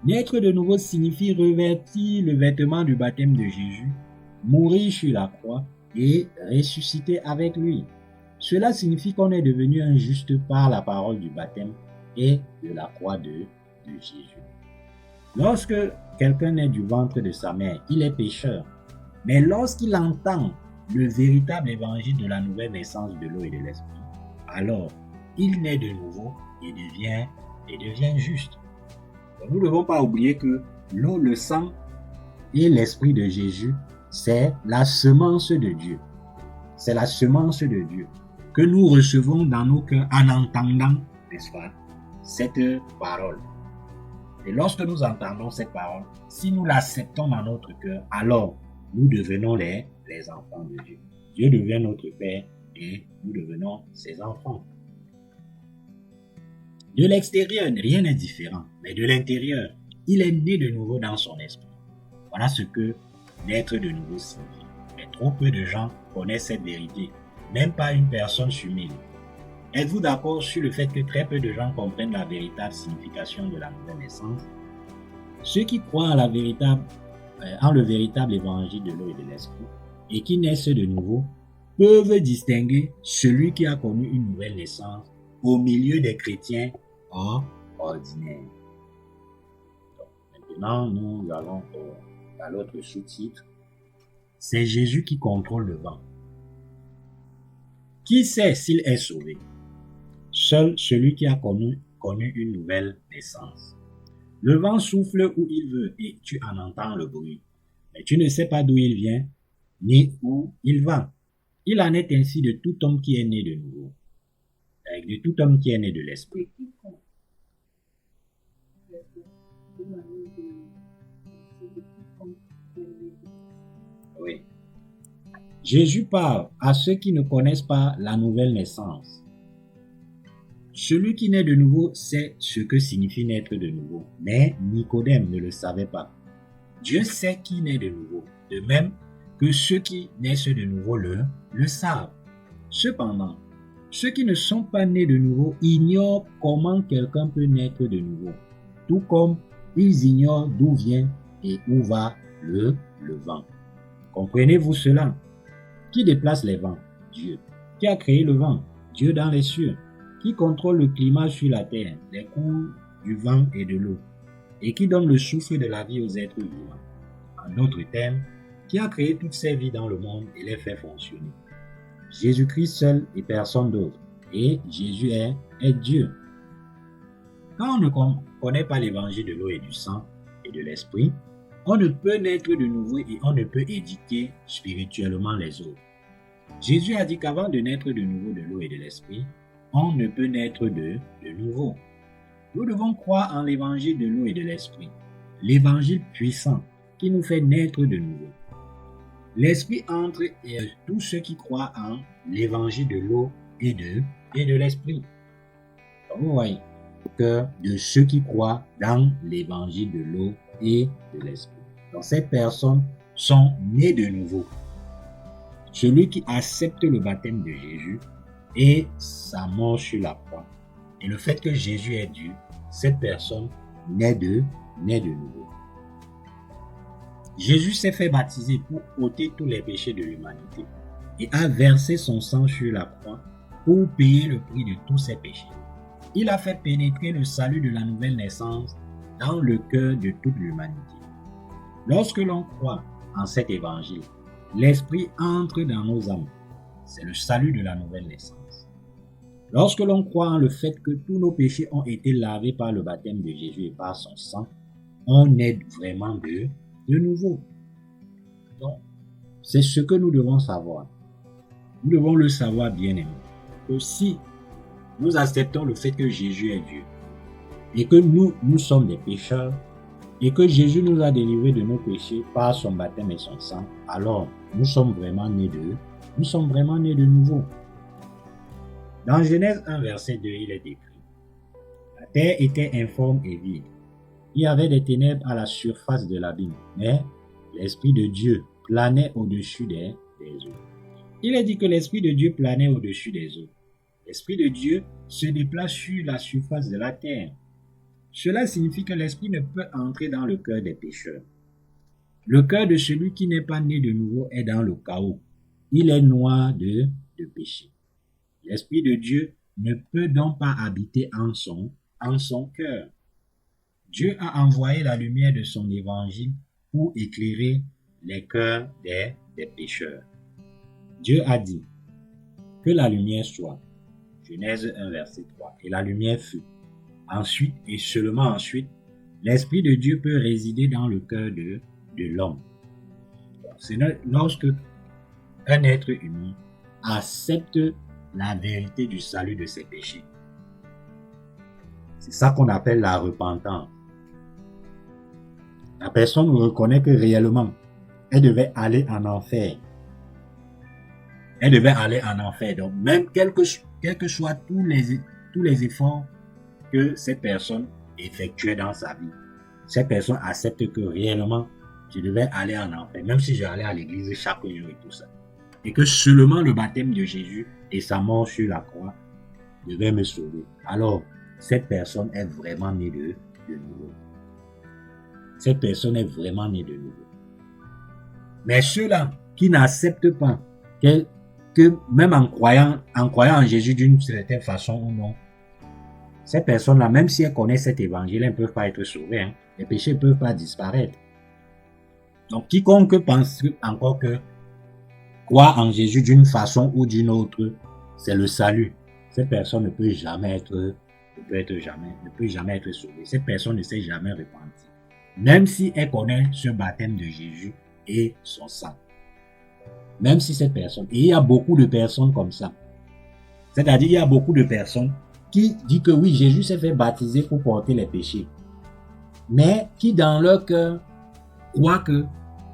Naître de nouveau signifie revêtir le vêtement du baptême de Jésus, mourir sur la croix et ressusciter avec lui. Cela signifie qu'on est devenu un juste par la parole du baptême et de la croix de Jésus. Lorsque quelqu'un naît du ventre de sa mère, il est pécheur. Mais lorsqu'il entend le véritable évangile de la nouvelle naissance de l'eau et de l'esprit, alors il naît de nouveau et devient juste. Donc, nous ne devons pas oublier que l'eau, le sang et l'esprit de Jésus, c'est la semence de Dieu. C'est la semence de Dieu que nous recevons dans nos cœurs en entendant, n'est-ce pas, cette parole. Et lorsque nous entendons cette parole, si nous l'acceptons dans notre cœur, alors nous devenons les enfants de Dieu. Dieu devient notre Père et nous devenons ses enfants. De l'extérieur, rien n'est différent, mais de l'intérieur, il est né de nouveau dans son esprit. Voilà ce que naître de nouveau signifie. Mais trop peu de gens connaissent cette vérité, même pas une personne sur 1000. Êtes-vous d'accord sur le fait que très peu de gens comprennent la véritable signification de la nouvelle naissance? Ceux qui croient en le véritable évangile de l'eau et de l'esprit et qui naissent de nouveau peuvent distinguer celui qui a connu une nouvelle naissance au milieu des chrétiens ordinaires. Donc, maintenant, nous allons à l'autre sous-titre. C'est Jésus qui contrôle le vent. Qui sait s'il est sauvé? Seul celui qui a connu une nouvelle naissance. Le vent souffle où il veut et tu en entends le bruit. Mais tu ne sais pas d'où il vient, ni où il va. Il en est ainsi de tout homme qui est né de nouveau. De tout homme qui est né de l'esprit. Oui. Jésus parle à ceux qui ne connaissent pas la nouvelle naissance. Celui qui naît de nouveau sait ce que signifie naître de nouveau, mais Nicodème ne le savait pas. Dieu sait qui naît de nouveau, de même que ceux qui naissent de nouveau le savent. Cependant, ceux qui ne sont pas nés de nouveau ignorent comment quelqu'un peut naître de nouveau, tout comme ils ignorent d'où vient et où va le vent. Comprenez-vous cela? Qui déplace les vents? Dieu. Qui a créé le vent? Dieu dans les cieux. Qui contrôle le climat sur la terre, les cours du vent et de l'eau, et qui donne le souffle de la vie aux êtres vivants. En d'autres termes, qui a créé toutes ces vies dans le monde et les fait fonctionner. Jésus-Christ seul et personne d'autre. Et Jésus est Dieu. Quand on ne connaît pas l'évangile de l'eau et du sang et de l'esprit, on ne peut naître de nouveau et on ne peut éduquer spirituellement les autres. Jésus a dit qu'avant de naître de nouveau de l'eau et de l'esprit, on ne peut naître de nouveau. Nous devons croire en l'évangile de l'eau et de l'esprit, l'évangile puissant qui nous fait naître de nouveau. L'esprit entre et tous ceux qui croient en l'évangile de l'eau et de l'esprit. Donc vous voyez que de ceux qui croient dans l'évangile de l'eau et de l'esprit. Donc ces personnes sont nées de nouveau. Celui qui accepte le baptême de Jésus et sa mort sur la croix, et le fait que Jésus est Dieu, cette personne naît de nouveau. Jésus s'est fait baptiser pour ôter tous les péchés de l'humanité et a versé son sang sur la croix pour payer le prix de tous ses péchés. Il a fait pénétrer le salut de la nouvelle naissance dans le cœur de toute l'humanité. Lorsque l'on croit en cet évangile, l'Esprit entre dans nos âmes. C'est le salut de la nouvelle naissance. Lorsque l'on croit en le fait que tous nos péchés ont été lavés par le baptême de Jésus et par son sang, on est vraiment de nouveau. Donc, c'est ce que nous devons savoir. Nous devons le savoir, bien-aimés, que si nous acceptons le fait que Jésus est Dieu et que nous sommes des pécheurs et que Jésus nous a délivrés de nos péchés par son baptême et son sang, alors nous sommes vraiment nés de nouveau. Dans Genèse 1, verset 2, il est écrit: la terre était informe et vide. Il y avait des ténèbres à la surface de l'abîme, mais l'Esprit de Dieu planait au-dessus des eaux. Il est dit que l'Esprit de Dieu planait au-dessus des eaux. L'Esprit de Dieu se déplace sur la surface de la terre. Cela signifie que l'Esprit ne peut entrer dans le cœur des pécheurs. Le cœur de celui qui n'est pas né de nouveau est dans le chaos. Il est noir de péché. L'Esprit de Dieu ne peut donc pas habiter en son cœur. Dieu a envoyé la lumière de son évangile pour éclairer les cœurs des pécheurs. Dieu a dit que la lumière soit. Genèse 1, verset 3. Et la lumière fut. Ensuite, et seulement ensuite, l'Esprit de Dieu peut résider dans le cœur de l'homme. C'est lorsque un être humain accepte la vérité du salut de ses péchés. C'est ça qu'on appelle la repentance. La personne reconnaît que réellement, elle devait aller en enfer. Elle devait aller en enfer. Donc, même quel que soient tous les efforts que cette personne effectuait dans sa vie, cette personne accepte que réellement, je devais aller en enfer, même si j'allais à l'église chaque jour et tout ça. Et que seulement le baptême de Jésus et sa mort sur la croix devaient me sauver. Alors, cette personne est vraiment née de nouveau. Cette personne est vraiment née de nouveau. Mais ceux-là qui n'acceptent pas que même en croyant en Jésus d'une certaine façon ou non, ces personnes-là, même si elles connaissent cet évangile, elles ne peuvent pas être sauvées. Les péchés ne peuvent pas disparaître. Donc, quiconque pense encore que croire en Jésus d'une façon ou d'une autre, c'est le salut. Cette personne ne peut jamais être sauvée. Cette personne ne s'est jamais repentie. Même si elle connaît ce baptême de Jésus et son sang. Même si cette personne, et il y a beaucoup de personnes comme ça. C'est-à-dire, il y a beaucoup de personnes qui disent que oui, Jésus s'est fait baptiser pour porter les péchés. Mais qui dans leur cœur croient que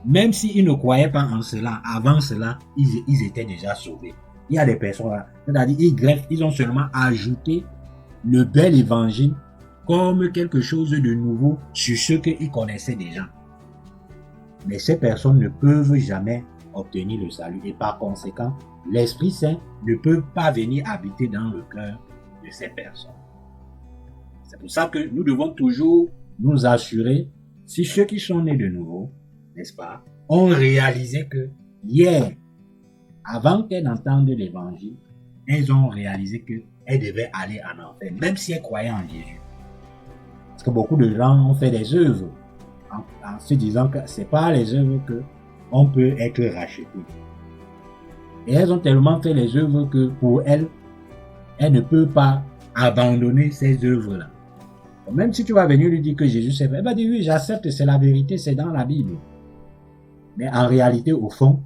même s'ils ne croyaient pas en cela, avant cela, ils étaient déjà sauvés. Il y a des personnes là, c'est-à-dire ils ont seulement ajouté le bel évangile comme quelque chose de nouveau sur ce qu'ils connaissaient déjà. Mais ces personnes ne peuvent jamais obtenir le salut et par conséquent, l'Esprit Saint ne peut pas venir habiter dans le cœur de ces personnes. C'est pour ça que nous devons toujours nous assurer, si ceux qui sont nés de nouveau, n'est-ce pas, ont réalisé que hier, avant qu'elles n'entendent l'évangile, elles ont réalisé qu'elles devaient aller en enfer, même si elles croyaient en Jésus. Parce que beaucoup de gens ont fait des œuvres en se disant que c'est pas les œuvres que on peut être racheté. Et elles ont tellement fait les œuvres que pour elles ne peuvent pas abandonner ces œuvres-là. Même si tu vas venir lui dire que Jésus s'est fait, elle va dire oui, j'accepte, c'est la vérité, c'est dans la Bible. Mais en réalité, au fond,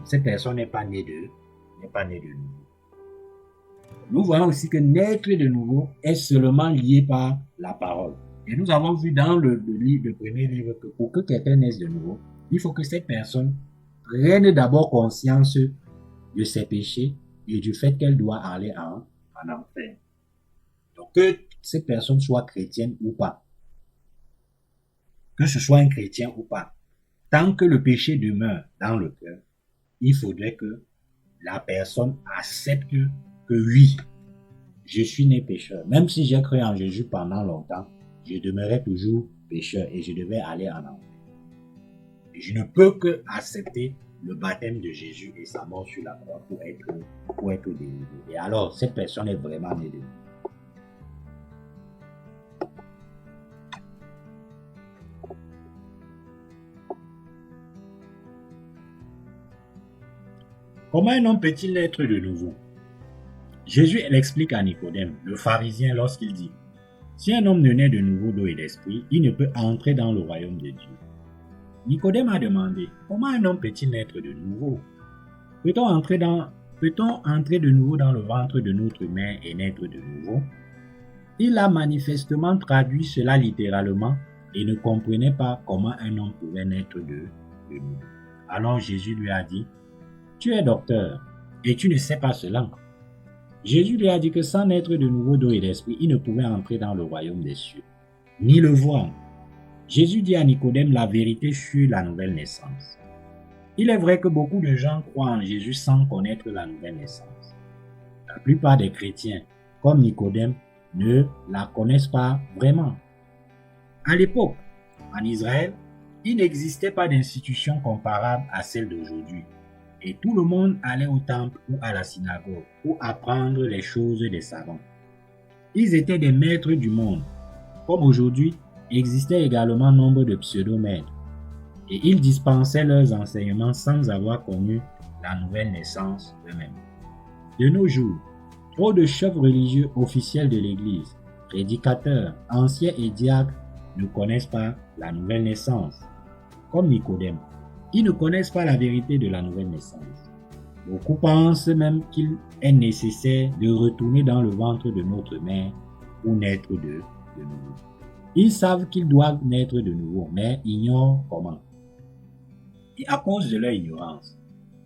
cette personne n'est pas née de nouveau. Nous voyons aussi que naître de nouveau est seulement lié par la parole. Et nous avons vu dans le premier livre que pour que quelqu'un naisse de nouveau, il faut que cette personne prenne d'abord conscience de ses péchés et du fait qu'elle doit aller en enfer. Donc que cette personne soit chrétienne ou pas, que ce soit un chrétien ou pas, tant que le péché demeure dans le cœur, il faudrait que la personne accepte que oui, je suis né pécheur. Même si j'ai cru en Jésus pendant longtemps, je demeurais toujours pécheur et je devais aller en enfer. Je ne peux que accepter le baptême de Jésus et sa mort sur la croix pour être délivré. Et alors, cette personne est vraiment née de nouveau. Comment un homme peut-il naître de nouveau? Jésus l'explique à Nicodème, le pharisien, lorsqu'il dit: si un homme ne naît de nouveau d'eau et d'esprit, il ne peut entrer dans le royaume de Dieu. Nicodème a demandé: comment un homme peut-il naître de nouveau? Peut-on entrer de nouveau dans le ventre de notre mère et naître de nouveau? Il a manifestement traduit cela littéralement et ne comprenait pas comment un homme pouvait naître de nouveau. Alors Jésus lui a dit: tu es docteur et tu ne sais pas cela. Jésus lui a dit que sans naître de nouveau d'eau et d'esprit, il ne pouvait entrer dans le royaume des cieux, ni le voir. Jésus dit à Nicodème la vérité sur la nouvelle naissance. Il est vrai que beaucoup de gens croient en Jésus sans connaître la nouvelle naissance. La plupart des chrétiens, comme Nicodème, ne la connaissent pas vraiment. À l'époque, en Israël, il n'existait pas d'institution comparable à celle d'aujourd'hui. Et tout le monde allait au temple ou à la synagogue pour apprendre les choses des savants. Ils étaient des maîtres du monde. Comme aujourd'hui, existait également nombre de pseudo-maîtres. Et ils dispensaient leurs enseignements sans avoir connu la nouvelle naissance eux-mêmes. De nos jours, trop de chefs religieux officiels de l'Église, prédicateurs, anciens et diacres ne connaissent pas la nouvelle naissance. Comme Nicodème. Ils ne connaissent pas la vérité de la nouvelle naissance. Beaucoup pensent même qu'il est nécessaire de retourner dans le ventre de notre mère pour naître de nouveau. Ils savent qu'ils doivent naître de nouveau, mais ignorent comment. Et à cause de leur ignorance,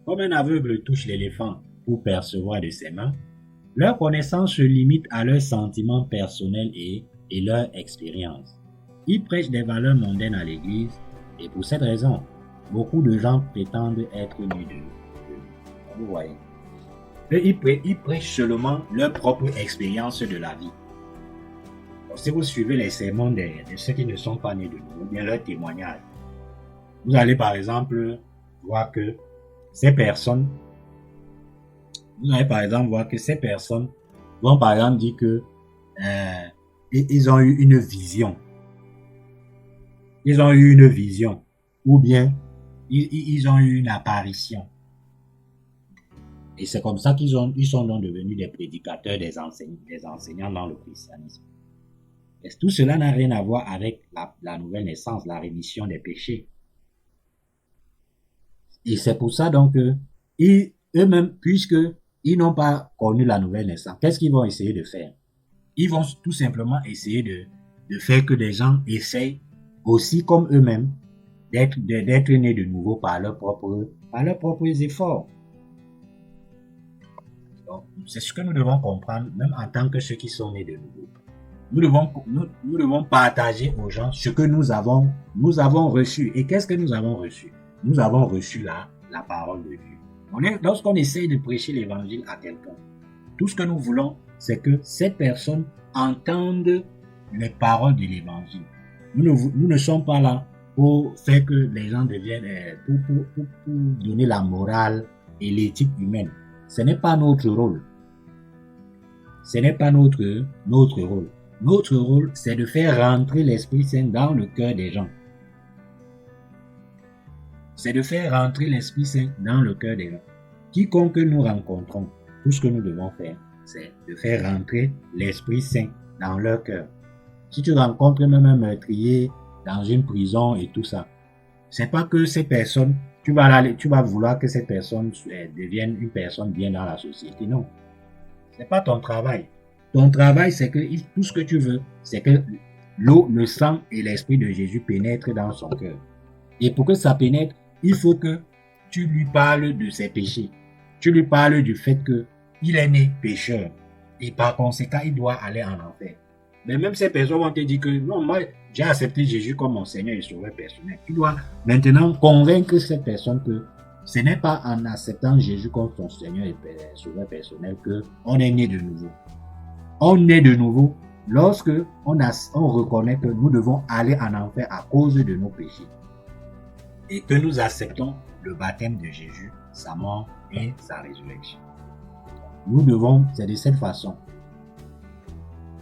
comme un aveugle touche l'éléphant pour percevoir de ses mains, leur connaissance se limite à leurs sentiments personnels et leur expérience. Ils prêchent des valeurs mondaines à l'Église et pour cette raison, beaucoup de gens prétendent être nus de nouveau. Vous voyez. Et ils prêchent seulement leur propre expérience de la vie. Donc, si vous suivez les sermons de ceux qui ne sont pas nés de nouveau, bien leur témoignage, vous allez par exemple voir que ces personnes vont par exemple dire que ils ont eu une vision. Ils ont eu une vision. Ou bien ils ont eu une apparition. Et c'est comme ça ils sont donc devenus des prédicateurs, des enseignants dans le christianisme. Et tout cela n'a rien à voir avec la nouvelle naissance, la rémission des péchés. Et c'est pour ça donc que eux-mêmes, puisqu'ils n'ont pas connu la nouvelle naissance, qu'est-ce qu'ils vont essayer de faire? Ils vont tout simplement essayer de faire que des gens essayent aussi comme eux-mêmes d'être nés de nouveau par leurs propres efforts. Donc, c'est ce que nous devons comprendre, même en tant que ceux qui sont nés de nouveau. Nous devons partager aux gens ce que nous avons reçu. Et qu'est-ce que nous avons reçu? Nous avons reçu la parole de Dieu. Lorsqu'on essaye de prêcher l'évangile à quelqu'un, tout ce que nous voulons, c'est que cette personne entende les paroles de l'évangile. Nous ne sommes pas là pour faire que les gens deviennent, pour donner la morale et l'éthique humaine. Ce n'est pas notre rôle. Ce n'est pas notre rôle. Notre rôle, c'est de faire rentrer l'Esprit Saint dans le cœur des gens. C'est de faire rentrer l'Esprit Saint dans le cœur des gens. Quiconque nous rencontrons, tout ce que nous devons faire, c'est de faire rentrer l'Esprit Saint dans leur cœur. Si tu rencontres même un meurtrier dans une prison et tout ça, c'est pas que ces personnes, tu vas vouloir que cette personne devienne une personne bien dans la société. Non. C'est pas ton travail. Ton travail, c'est que tout ce que tu veux, c'est que l'eau, le sang et l'Esprit de Jésus pénètrent dans son cœur. Et pour que ça pénètre, il faut que tu lui parles de ses péchés. Tu lui parles du fait qu'il est né pécheur. Et par conséquent, il doit aller en enfer. Mais même ces personnes vont te dire que non, moi, j'ai accepté Jésus comme mon Seigneur et Sauveur personnel. Tu dois maintenant convaincre cette personne que ce n'est pas en acceptant Jésus comme son Seigneur et Sauveur personnel qu'on est né de nouveau. On est de nouveau lorsque on reconnaît que nous devons aller en enfer à cause de nos péchés. et que nous acceptons le baptême de Jésus, sa mort et sa résurrection. Nous devons, c'est de cette façon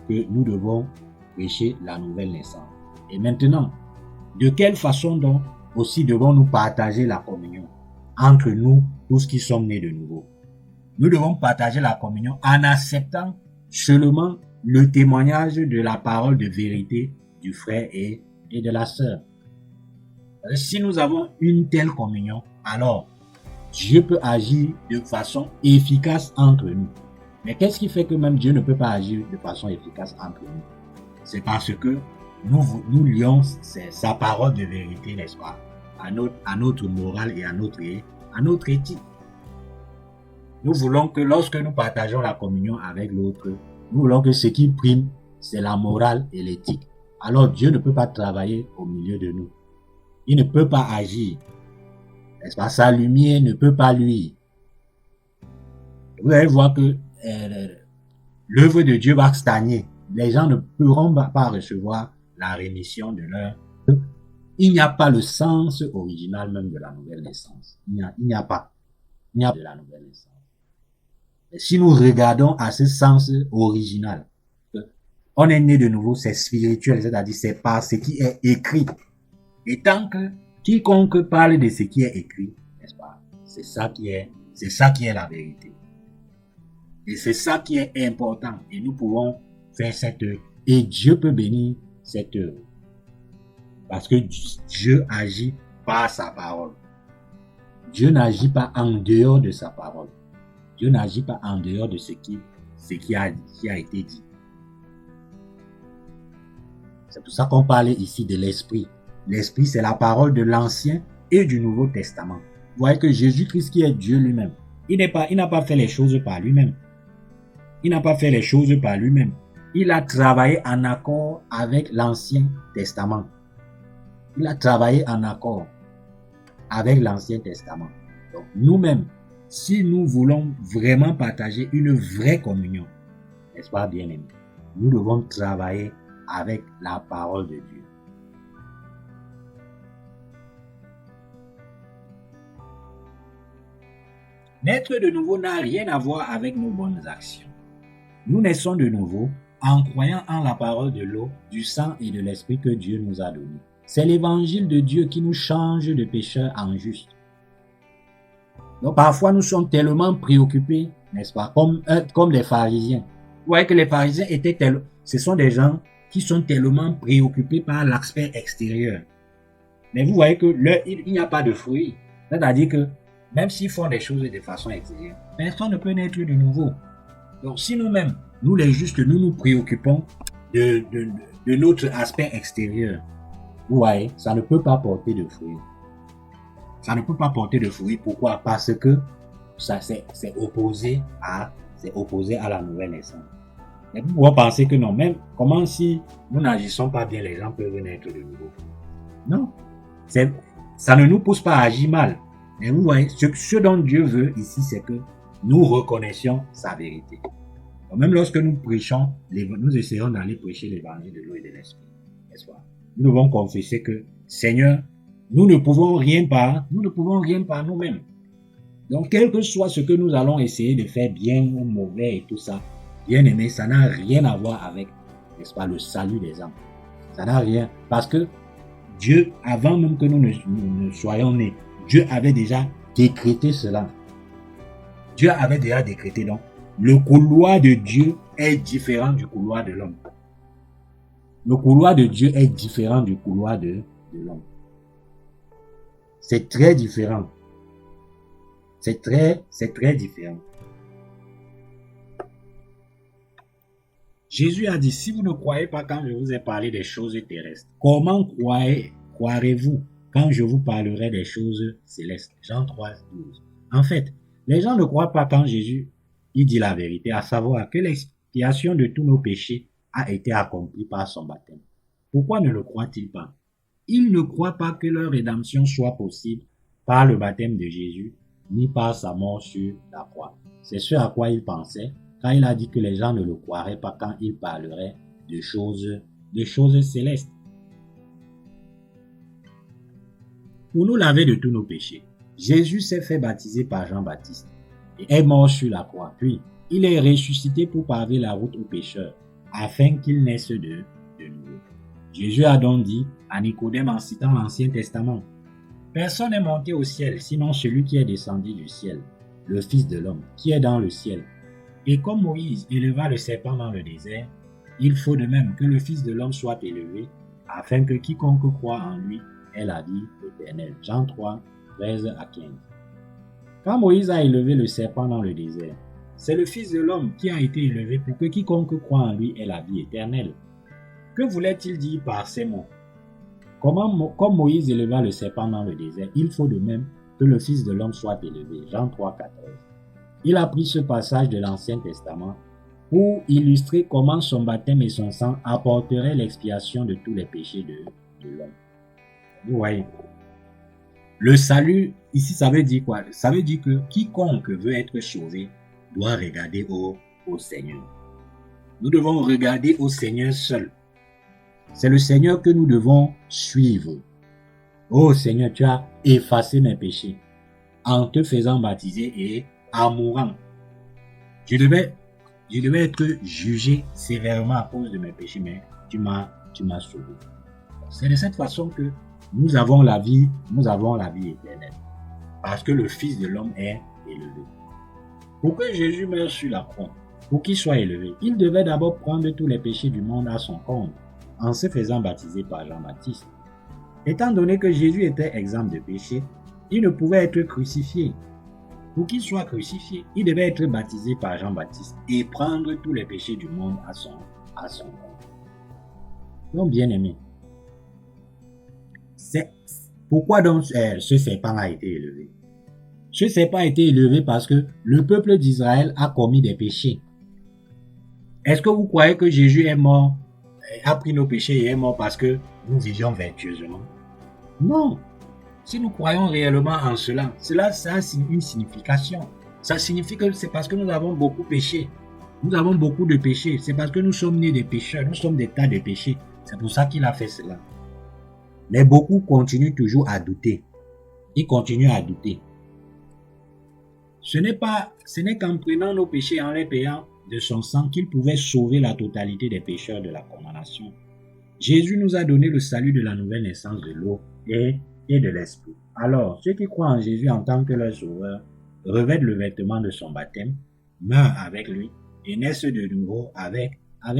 que nous devons prêcher la nouvelle naissance. Et maintenant, de quelle façon donc aussi devons-nous partager la communion entre nous, tous qui sommes nés de nouveau? Nous devons partager la communion en acceptant seulement le témoignage de la parole de vérité du frère et de la sœur. Si nous avons une telle communion, alors Dieu peut agir de façon efficace entre nous. Mais qu'est-ce qui fait que même Dieu ne peut pas agir de façon efficace entre nous? C'est parce que nous lions sa parole de vérité, n'est-ce pas, à notre morale et à notre éthique. Nous voulons que lorsque nous partageons la communion avec l'autre, nous voulons que ce qui prime, c'est la morale et l'éthique. Alors Dieu ne peut pas travailler au milieu de nous. Il ne peut pas agir. N'est-ce pas? Sa lumière ne peut pas luire. Vous allez voir que l'œuvre de Dieu va stagner. Les gens ne pourront pas recevoir la rémission de leur... Il n'y a pas le sens original même de la nouvelle naissance. Il n'y a pas de la nouvelle naissance. Et si nous regardons à ce sens original, on est né de nouveau, c'est spirituel, c'est-à-dire c'est par ce qui est écrit. Et tant que quiconque parle de ce qui est écrit, n'est-ce pas, c'est ça qui est la vérité. Et c'est ça qui est important. Et nous pouvons faire cette œuvre. Et Dieu peut bénir cette œuvre. Parce que Dieu agit par sa parole. Dieu n'agit pas en dehors de sa parole. Dieu n'agit pas en dehors de ce qui a été dit. C'est pour ça qu'on parlait ici de l'Esprit. L'Esprit, c'est la parole de l'Ancien et du Nouveau Testament. Vous voyez que Jésus-Christ qui est Dieu lui-même, il n'a pas fait les choses par lui-même. Il n'a pas fait les choses par lui-même. Il a travaillé en accord avec l'Ancien Testament. Il a travaillé en accord avec l'Ancien Testament. Donc, nous-mêmes, si nous voulons vraiment partager une vraie communion, n'est-ce pas, bien-aimés, nous devons travailler avec la parole de Dieu. Naître de nouveau n'a rien à voir avec nos bonnes actions. Nous naissons de nouveau en croyant en la parole de l'eau, du sang et de l'esprit que Dieu nous a donné. C'est l'évangile de Dieu qui nous change de pécheurs en justes. Donc parfois nous sommes tellement préoccupés, n'est-ce pas, comme les pharisiens. Vous voyez que les pharisiens ce sont des gens qui sont tellement préoccupés par l'aspect extérieur. Mais vous voyez que il n'y a pas de fruits. C'est-à-dire que même s'ils font des choses de façon extérieure, personne ne peut naître de nouveau. Donc si nous-mêmes, nous les justes, nous nous préoccupons de notre aspect extérieur, vous voyez, ça ne peut pas porter de fruits. Ça ne peut pas porter de fruits. Pourquoi? Parce que ça c'est opposé à la nouvelle naissance. Et vous pouvez penser que non, même comment si nous n'agissons pas bien, les gens peuvent naître de nouveau. Non, ça ne nous pousse pas à agir mal. Mais vous voyez, ce dont Dieu veut ici, c'est que nous reconnaissions sa vérité. Donc même lorsque nous prêchons, nous essayons d'aller prêcher l'évangile de l'eau et de l'esprit. N'est-ce pas? Nous devons confesser que, Seigneur, nous ne pouvons rien par nous-mêmes. Donc, quel que soit ce que nous allons essayer de faire bien ou mauvais et tout ça, bien aimé, ça n'a rien à voir avec, n'est-ce pas, le salut des âmes. Ça n'a rien, parce que Dieu, avant même que nous ne soyons nés, Dieu avait déjà décrété cela. Dieu avait déjà décrété, donc, le couloir de Dieu est différent du couloir de l'homme. Le couloir de Dieu est différent du couloir de l'homme. C'est très différent. C'est très différent. Jésus a dit, si vous ne croyez pas quand je vous ai parlé des choses terrestres, comment croirez-vous quand je vous parlerai des choses célestes? Jean 3, 12. En fait, les gens ne croient pas quand Jésus il dit la vérité, à savoir que l'expiation de tous nos péchés a été accomplie par son baptême. Pourquoi ne le croient-ils pas? Ils ne croient pas que leur rédemption soit possible par le baptême de Jésus, ni par sa mort sur la croix. C'est ce à quoi ils pensaient quand il a dit que les gens ne le croiraient pas quand il parlerait de choses célestes. pour nous laver de tous nos péchés. Jésus s'est fait baptiser par Jean-Baptiste et est mort sur la croix. Puis, il est ressuscité pour paver la route aux pécheurs, afin qu'ils naissent de nouveau. Jésus a donc dit à Nicodème en citant l'Ancien Testament, « Personne n'est monté au ciel, sinon celui qui est descendu du ciel, le Fils de l'homme, qui est dans le ciel. Et comme Moïse éleva le serpent dans le désert, il faut de même que le Fils de l'homme soit élevé, afin que quiconque croit en lui ait la vie éternelle. » Jean 3, 13 à 15. Quand Moïse a élevé le serpent dans le désert, c'est le Fils de l'homme qui a été élevé pour que quiconque croit en lui ait la vie éternelle. Que voulait-il dire par ces mots? Comme Moïse éleva le serpent dans le désert, il faut de même que le Fils de l'homme soit élevé. Jean 3, 14. Il a pris ce passage de l'Ancien Testament pour illustrer comment son baptême et son sang apporteraient l'expiation de tous les péchés de l'homme. Vous voyez, le salut, ici, ça veut dire quoi? Ça veut dire que quiconque veut être sauvé doit regarder au Seigneur. Nous devons regarder au Seigneur seul. C'est le Seigneur que nous devons suivre. Oh Seigneur, tu as effacé mes péchés en te faisant baptiser et en mourant. Je devais être jugé sévèrement à cause de mes péchés, mais tu m'as sauvé. C'est de cette façon que nous avons la vie éternelle. Parce que le Fils de l'homme est élevé. Pour que Jésus meure sur la croix, pour qu'il soit élevé, il devait d'abord prendre tous les péchés du monde à son compte, en se faisant baptiser par Jean-Baptiste. Étant donné que Jésus était exempt de péché, il ne pouvait être crucifié. Pour qu'il soit crucifié, il devait être baptisé par Jean-Baptiste et prendre tous les péchés du monde à son compte. Donc, bien aimé, c'est pourquoi donc ce serpent a été élevé? Ce serpent a été élevé parce que le peuple d'Israël a commis des péchés. Est-ce que vous croyez que Jésus est mort, a pris nos péchés et est mort parce que nous vivions vertueusement? Non. Si nous croyons réellement en cela, ça a une signification. Ça signifie que c'est parce que nous avons beaucoup péché. Nous avons beaucoup de péchés. C'est parce que nous sommes nés des pécheurs. Nous sommes des tas de péchés. C'est pour ça qu'il a fait cela. Mais beaucoup continuent toujours à douter. Ils continuent à douter. Ce n'est qu'en prenant nos péchés et en les payant de son sang qu'il pouvait sauver la totalité des pécheurs de la condamnation. Jésus nous a donné le salut de la nouvelle naissance de l'eau et de l'esprit. Alors, ceux qui croient en Jésus en tant que leur sauveur revêtent le vêtement de son baptême, meurent avec lui et naissent de nouveau avec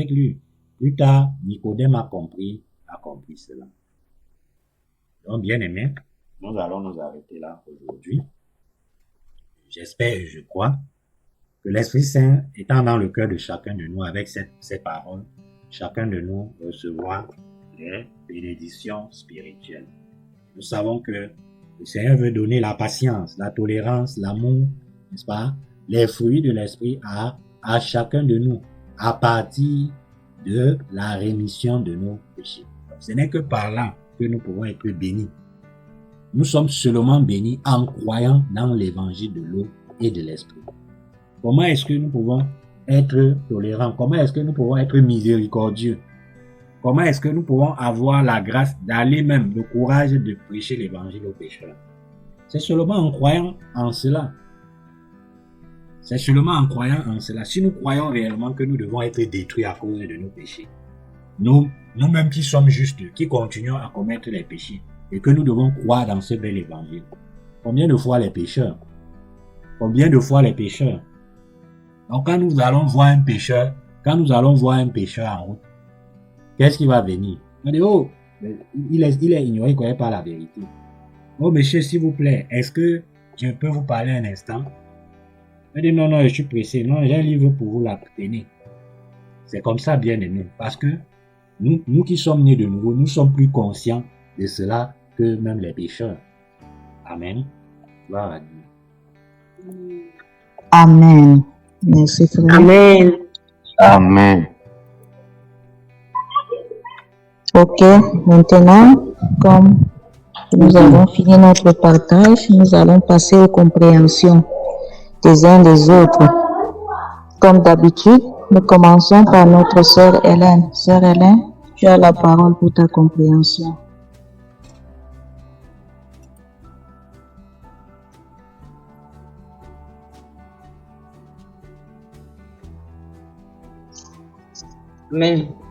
lui. Plus tard, Nicodème a compris cela. Donc, bien aimés, nous allons nous arrêter là aujourd'hui. J'espère et je crois que l'Esprit Saint étant dans le cœur de chacun de nous avec ces paroles, chacun de nous recevra les bénédictions spirituelles. Nous savons que le Seigneur veut donner la patience, la tolérance, l'amour, n'est-ce pas, les fruits de l'Esprit à chacun de nous à partir de la rémission de nos péchés. Ce n'est que par là que nous pouvons être bénis. Nous sommes seulement bénis en croyant dans l'évangile de l'eau et de l'esprit. Comment est-ce que nous pouvons être tolérants? Comment est-ce que nous pouvons être miséricordieux? Comment est-ce que nous pouvons avoir la grâce d'aller même, le courage de prêcher l'évangile aux pécheurs? C'est seulement en croyant en cela. C'est seulement en croyant en cela. Si nous croyons réellement que nous devons être détruits à cause de nos péchés, nous-mêmes qui sommes justes, qui continuons à commettre les péchés, et que nous devons croire dans ce bel évangile. Combien de fois les pécheurs? Combien de fois les pécheurs? Donc quand nous allons voir un pécheur en route, qu'est-ce qui va venir? On dit, oh, il est ignoré, il ne connaît pas la vérité. Oh monsieur, s'il vous plaît, est-ce que je peux vous parler un instant? On dit, non, je suis pressé. Non, j'ai un livre pour vous, la tenez. C'est comme ça, bien aimé. Parce que nous qui sommes nés de nouveau, nous sommes plus conscients de cela que même les pécheurs. Amen. Gloire à Dieu. Amen. Merci, frère. Amen. Amen. Ok, maintenant, comme nous avons fini notre partage, nous allons passer aux compréhensions des uns des autres. Comme d'habitude, nous commençons par notre sœur Hélène. Sœur Hélène, tu as la parole pour ta compréhension. Amen.